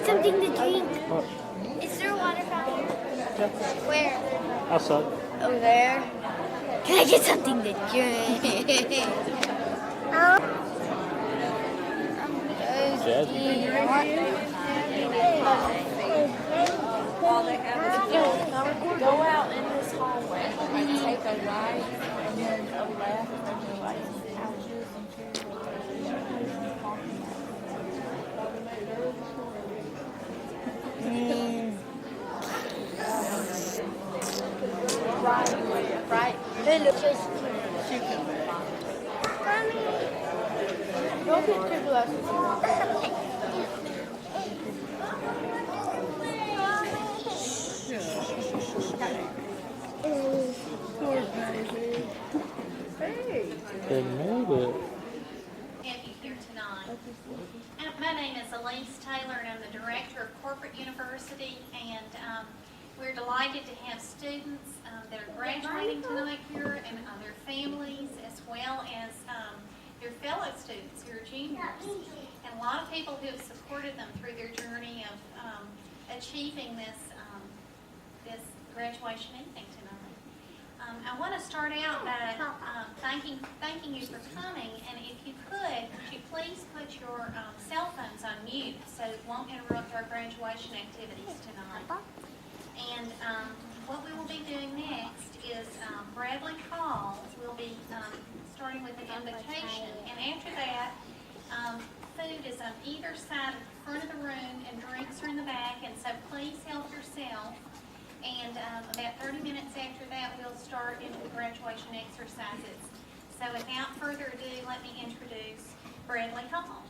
something to drink? What? Is there a water fountain? Yeah. Where? Outside. Over there. Can I get something to drink? All they have is go out in this hallway and take a right and then a left and go like couches and chairs. Right. Go get your glasses. They made it. Have you here tonight. My name is Elise Taylor, and I'm the director of Corporate University, and we're delighted to have students that are graduating tonight here, and their families, as well as their fellow students who are juniors, and a lot of people who have supported them through their journey of achieving this graduation evening tonight. I want to start out by thanking you for coming, and if you could you please put your cell phones on mute so it won't interrupt our graduation activities tonight. And what we will be doing next is Bradley Hall will be starting with an invitation, and after that food is on either side of the front of the room and drinks are in the back, and so please help yourself. And about 30 minutes after that, we'll start into the graduation exercises. So without further ado, let me introduce Bradley Hall.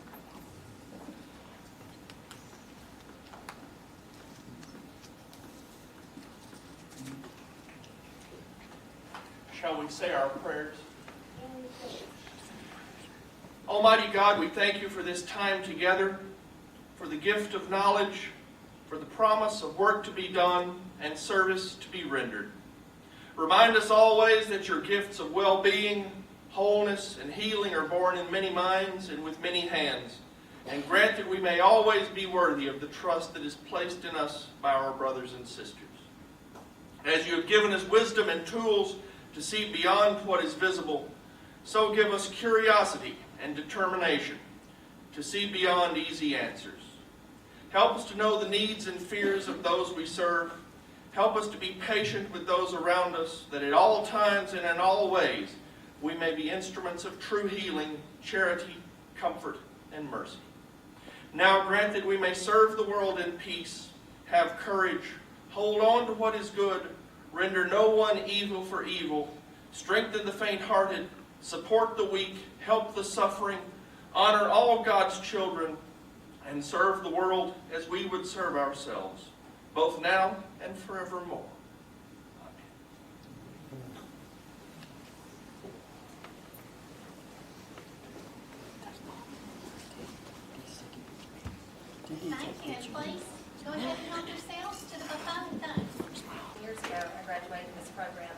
Shall we say our prayers? Almighty God, we thank you for this time together, for the gift of knowledge, for the promise of work to be done and service to be rendered. Remind us always that your gifts of well-being, wholeness, and healing are born in many minds and with many hands, and grant that we may always be worthy of the trust that is placed in us by our brothers and sisters. As you have given us wisdom and tools to see beyond what is visible, so give us curiosity and determination to see beyond easy answers. Help us to know the needs and fears of those we serve. Help us to be patient with those around us, that at all times and in all ways we may be instruments of true healing, charity, comfort, and mercy. Now grant that we may serve the world in peace, have courage, hold on to what is good, render no one evil for evil, strengthen the faint-hearted, support the weak, help the suffering, honor all God's children, and serve the world as we would serve ourselves, both now and forevermore. Thank you, and please go ahead and help yourselves to the buffet thing. Years ago, I graduated this program,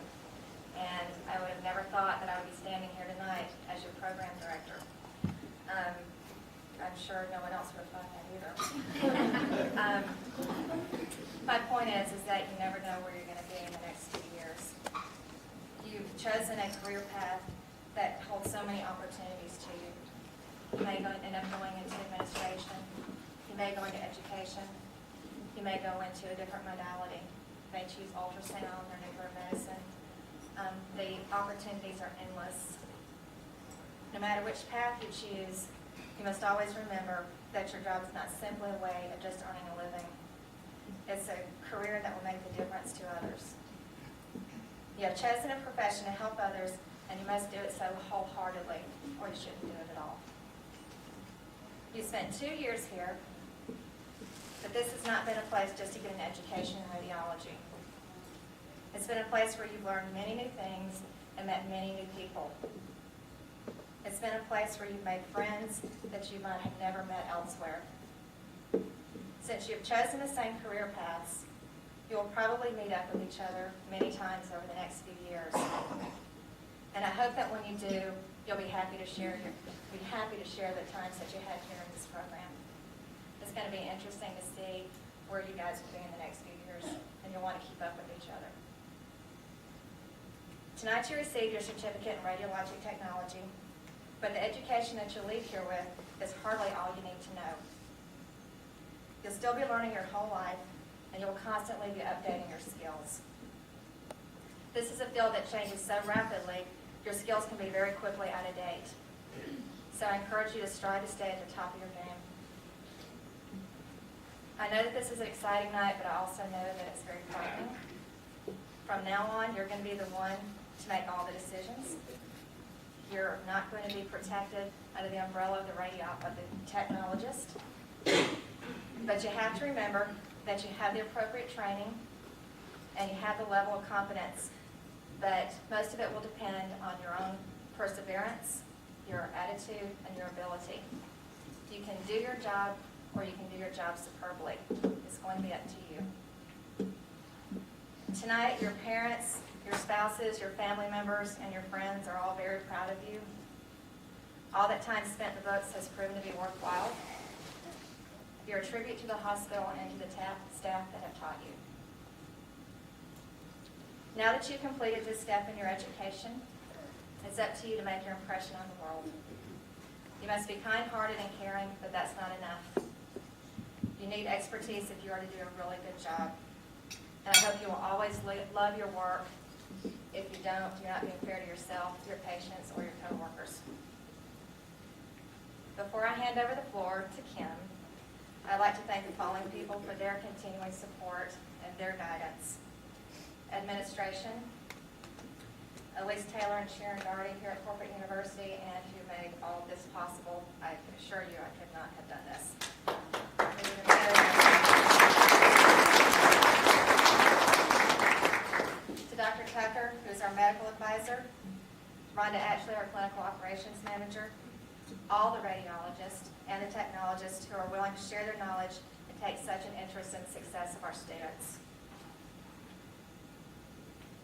and I would have never thought that I would be standing here tonight as your program director. I'm sure no one else would have thought that either. My point is that you never know where you're going to be in the next few years. You've chosen a career path that holds so many opportunities to you. You may end up going into administration. You may go into education. You may go into a different modality. You may choose ultrasound or nuclear medicine. The opportunities are endless. No matter which path you choose, you must always remember that your job is not simply a way of just earning a living. It's a career that will make the difference to others. You have chosen a profession to help others, and you must do it so wholeheartedly, or you shouldn't do it at all. You spent 2 years here, but this has not been a place just to get an education in radiology. It's been a place where you've learned many new things and met many new people. It's been a place where you've made friends that you might have never met elsewhere. Since you've chosen the same career paths, you will probably meet up with each other many times over the next few years. And I hope that when you do, you'll be happy to share the times that you had here in this program. It's going to be interesting to see where you guys will be in the next few years, and you'll want to keep up with each other. Tonight you received your certificate in radiologic technology, but the education that you'll leave here with is hardly all you need to know. You'll still be learning your whole life, and you'll constantly be updating your skills. This is a field that changes so rapidly, your skills can be very quickly out of date. So I encourage you to strive to stay at the top of your game. I know that this is an exciting night, but I also know that it's very frightening. From now on, you're going to be the one to make all the decisions. You're not going to be protected under the umbrella of the technologist. But you have to remember that you have the appropriate training and you have the level of competence. But most of it will depend on your own perseverance, your attitude, and your ability. You can do your job or you can do your job superbly. It's going to be up to you. Tonight, your parents, your spouses, your family members, and your friends are all very proud of you. All that time spent in the books has proven to be worthwhile. You're a tribute to the hospital and to the staff that have taught you. Now that you've completed this step in your education, it's up to you to make your impression on the world. You must be kind-hearted and caring, but that's not enough. You need expertise if you are to do a really good job. And I hope you will always love your work. If you don't, you're not being fair to yourself, your patients, or your co-workers. Before I hand over the floor to Kim, I'd like to thank the following people for their continuing support and their guidance. Administration, Elise Taylor and Sharon Doherty here at Corporate University, and who made all of this possible. I can assure you I could not have done this. To Dr. Tucker, who is our medical advisor, Rhonda Ashley, our clinical operations manager, all the radiologists and the technologists who are willing to share their knowledge and take such an interest in the success of our students.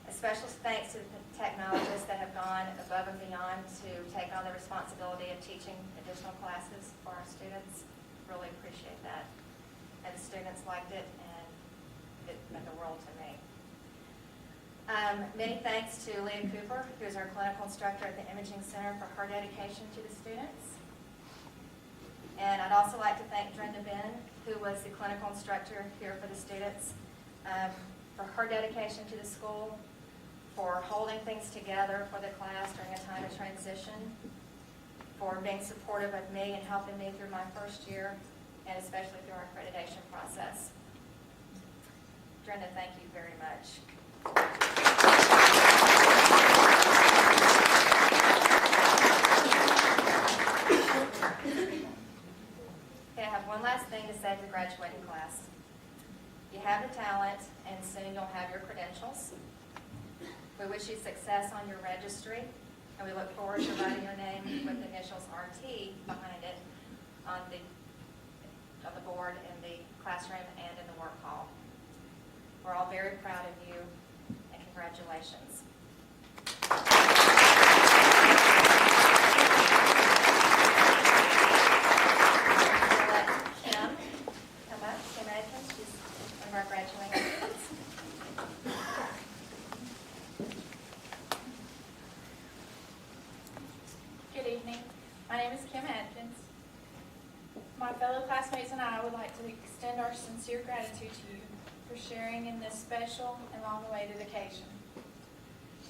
A special thanks to the technologists that have gone above and beyond to take on the responsibility of teaching additional classes for our students. Really appreciate that. And the students liked it, and it meant the world to me. Many thanks to Leah Cooper, who is our clinical instructor at the Imaging Center, for her dedication to the students. And I'd also like to thank Brenda Ben, who was the clinical instructor here for the students, for her dedication to the school, for holding things together for the class during a time of transition, for being supportive of me and helping me through my first year, and especially through our accreditation process. Brenda, thank you very much. Okay, I have one last thing to say to the graduating class. You have the talent, and soon you'll have your credentials. We wish you success on your registry, and we look forward to writing your name with the initials RT behind it on the board in the classroom and in the work hall. We're all very proud of you, and congratulations. We'll let Kim come up. Kim Adkins, she's one of our graduating students. Good evening. My name is Kim Adkins. My fellow classmates and I would like to extend our sincere gratitude to you for sharing in this special and long-awaited occasion.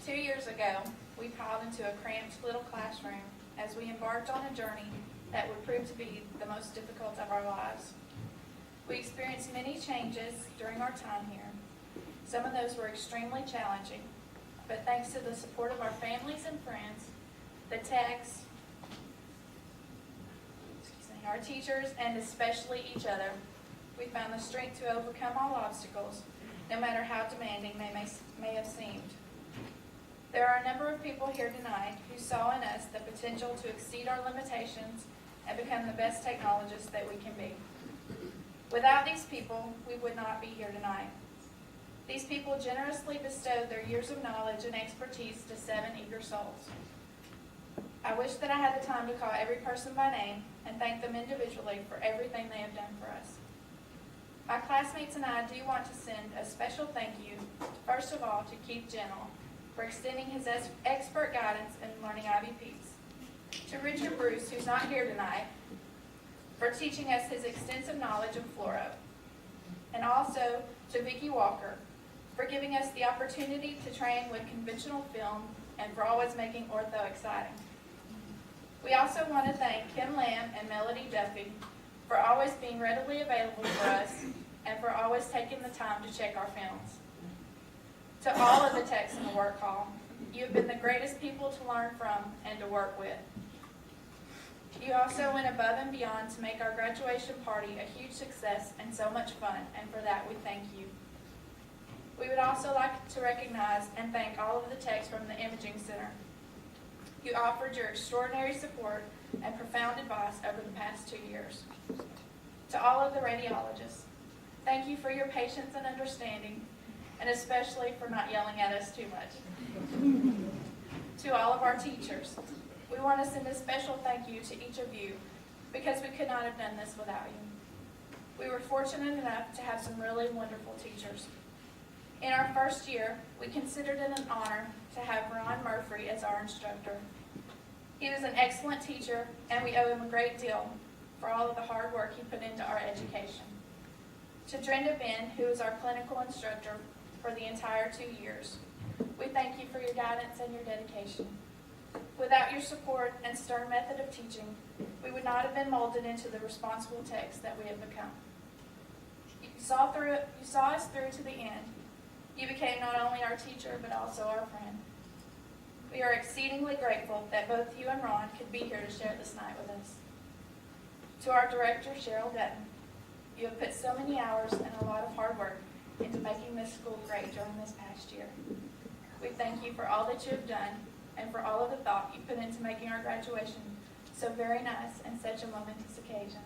2 years ago, we piled into a cramped little classroom as we embarked on a journey that would prove to be the most difficult of our lives. We experienced many changes during our time here. Some of those were extremely challenging, but thanks to the support of our families and friends, the techs, our teachers, and especially each other, we found the strength to overcome all obstacles, no matter how demanding they may have seemed. There are a number of people here tonight who saw in us the potential to exceed our limitations and become the best technologists that we can be. Without these people, we would not be here tonight. These people generously bestowed their years of knowledge and expertise to 7 eager souls. I wish that I had the time to call every person by name and thank them individually for everything they have done for us. My classmates and I do want to send a special thank you, first of all, to Keith Gentle for extending his expert guidance in learning IBPs, to Richard Bruce, who's not here tonight, for teaching us his extensive knowledge of fluoro, and also to Vicki Walker for giving us the opportunity to train with conventional film and for always making ortho exciting. We also want to thank Kim Lamb and Melody Duffy for always being readily available for us and for always taking the time to check our films. To all of the techs in the work hall, you have been the greatest people to learn from and to work with. You also went above and beyond to make our graduation party a huge success and so much fun, and for that we thank you. We would also like to recognize and thank all of the techs from the Imaging Center. You offered your extraordinary support and profound advice over the past 2 years. To all of the radiologists, thank you for your patience and understanding, and especially for not yelling at us too much. To all of our teachers, we want to send a special thank you to each of you because we could not have done this without you. We were fortunate enough to have some really wonderful teachers. In our first year, we considered it an honor to have Ron Murphy as our instructor. He was an excellent teacher, and we owe him a great deal for all of the hard work he put into our education. To Trenda Ben, who was our clinical instructor for the entire 2 years, we thank you for your guidance and your dedication. Without your support and stern method of teaching, we would not have been molded into the responsible techs that we have become. You saw us through to the end. You became not only our teacher, but also our friend. We are exceedingly grateful that both you and Ron could be here to share this night with us. To our director, Cheryl Dutton, you have put so many hours and a lot of hard work into making this school great during this past year. We thank you for all that you have done and for all of the thought you put into making our graduation so very nice and such a momentous occasion.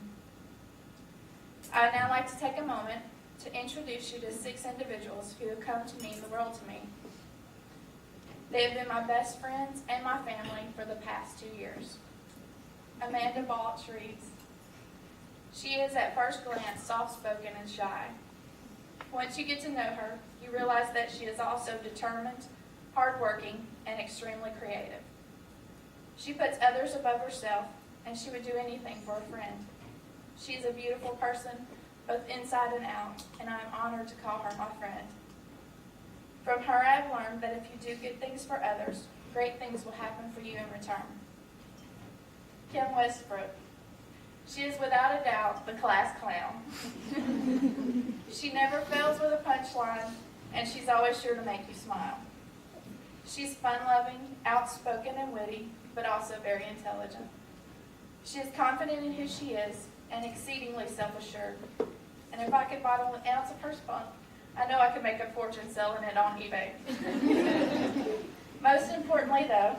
I would now like to take a moment to introduce you to 6 individuals who have come to mean the world to me. They have been my best friends and my family for the past 2 years. Amanda Balch reads, she is at first glance soft-spoken and shy. Once you get to know her, you realize that she is also determined, hardworking, and extremely creative. She puts others above herself, and she would do anything for a friend. She is a beautiful person, both inside and out, and I am honored to call her my friend. From her, I have learned that if you do good things for others, great things will happen for you in return. Kim Westbrook. She is without a doubt the class clown. She never fails with a punchline, and she's always sure to make you smile. She's fun-loving, outspoken, and witty, but also very intelligent. She is confident in who she is and exceedingly self-assured. And if I could bottle an ounce of her spunk, I know I could make a fortune selling it on eBay. Most importantly, though,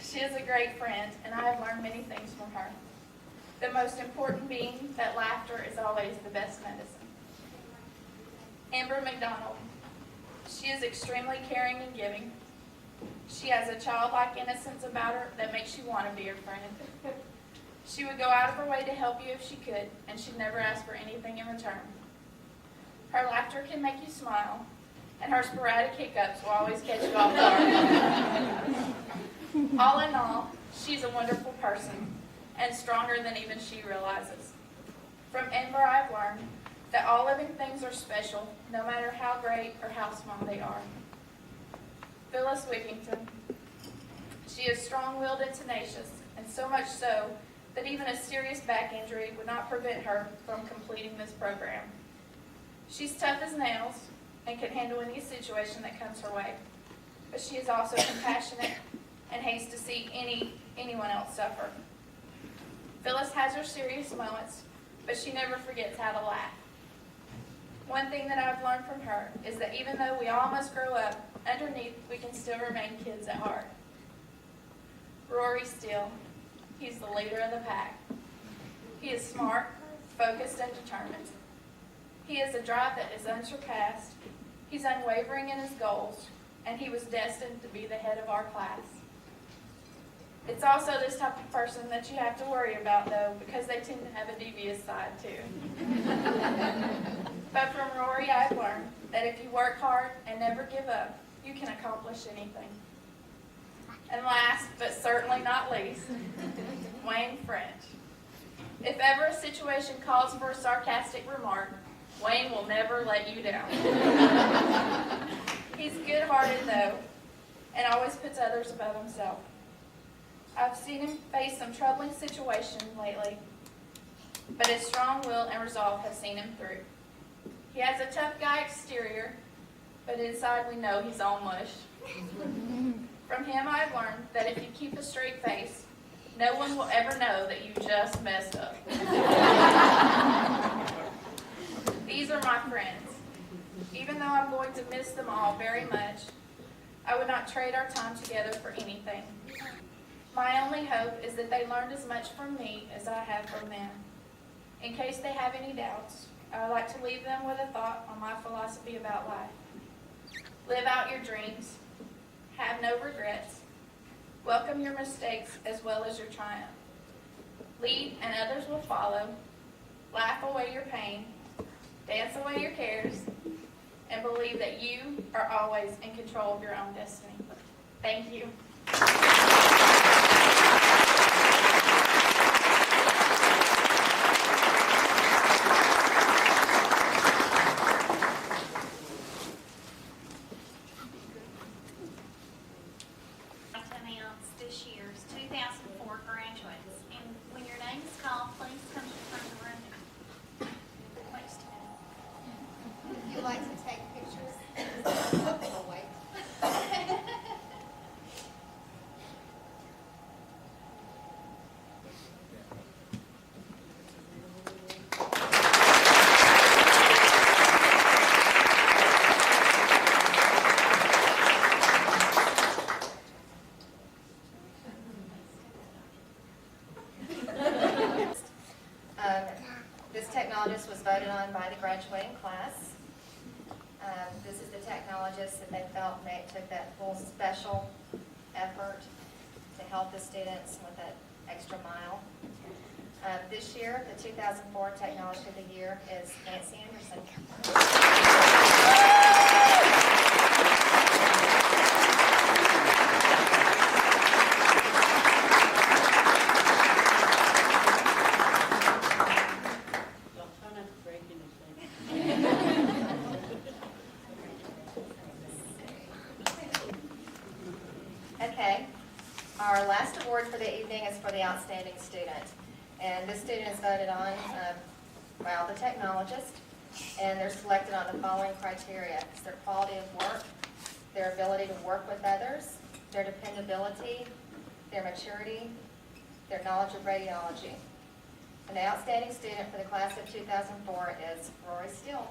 she is a great friend, and I have learned many things from her. The most important being that laughter is always the best medicine. Amber McDonald. She is extremely caring and giving. She has a childlike innocence about her that makes you want to be her friend. She would go out of her way to help you if she could, and she'd never ask for anything in return. Her laughter can make you smile, and her sporadic hiccups will always catch you off guard. All in all, she's a wonderful person, and stronger than even she realizes. From Amber, I've learned that all living things are special, no matter how great or how small they are. Phyllis Wickington. She is strong-willed and tenacious, and so much so that even a serious back injury would not prevent her from completing this program. She's tough as nails and can handle any situation that comes her way, but she is also compassionate and hates to see anyone else suffer. Phyllis has her serious moments, but she never forgets how to laugh. One thing that I've learned from her is that even though we all must grow up, underneath we can still remain kids at heart. Rory Steele. He's the leader of the pack. He is smart, focused, and determined. He has a drive that is unsurpassed. He's unwavering in his goals, and he was destined to be the head of our class. It's also this type of person that you have to worry about, though, because they tend to have a devious side, too. But from Rory, I've learned that if you work hard and never give up, you can accomplish anything. And last, but certainly not least, Wayne French. If ever a situation calls for a sarcastic remark, Wayne will never let you down. He's good-hearted, though, and always puts others above himself. I've seen him face some troubling situations lately, but his strong will and resolve have seen him through. He has a tough guy exterior, but inside we know he's all mush. From him I've learned that if you keep a straight face, no one will ever know that you just messed up. These are my friends. Even though I'm going to miss them all very much, I would not trade our time together for anything. My only hope is that they learned as much from me as I have from them. In case they have any doubts, I would like to leave them with a thought on my philosophy about life. Live out your dreams. Have no regrets. Welcome your mistakes as well as your triumph. Lead and others will follow. Laugh away your pain. Dance away your cares. And believe that you are always in control of your own destiny. Thank you. To announce this year's 2004 graduates. And when your name is called, please come to the front of the room. Please stand. If you'd like to take pictures, we'll wait. This technologist was voted on by the graduating class. This is the technologist that they felt took that full special effort to help the students with that extra mile. This year, the 2004 Technologist of the Year is Nancy Anderson. Okay, our last award for the evening is for the outstanding student. And this student is voted on by the technologist, and they're selected on the following criteria. It's their quality of work, their ability to work with others, their dependability, their maturity, their knowledge of radiology. And the outstanding student for the class of 2004 is Rory Steele.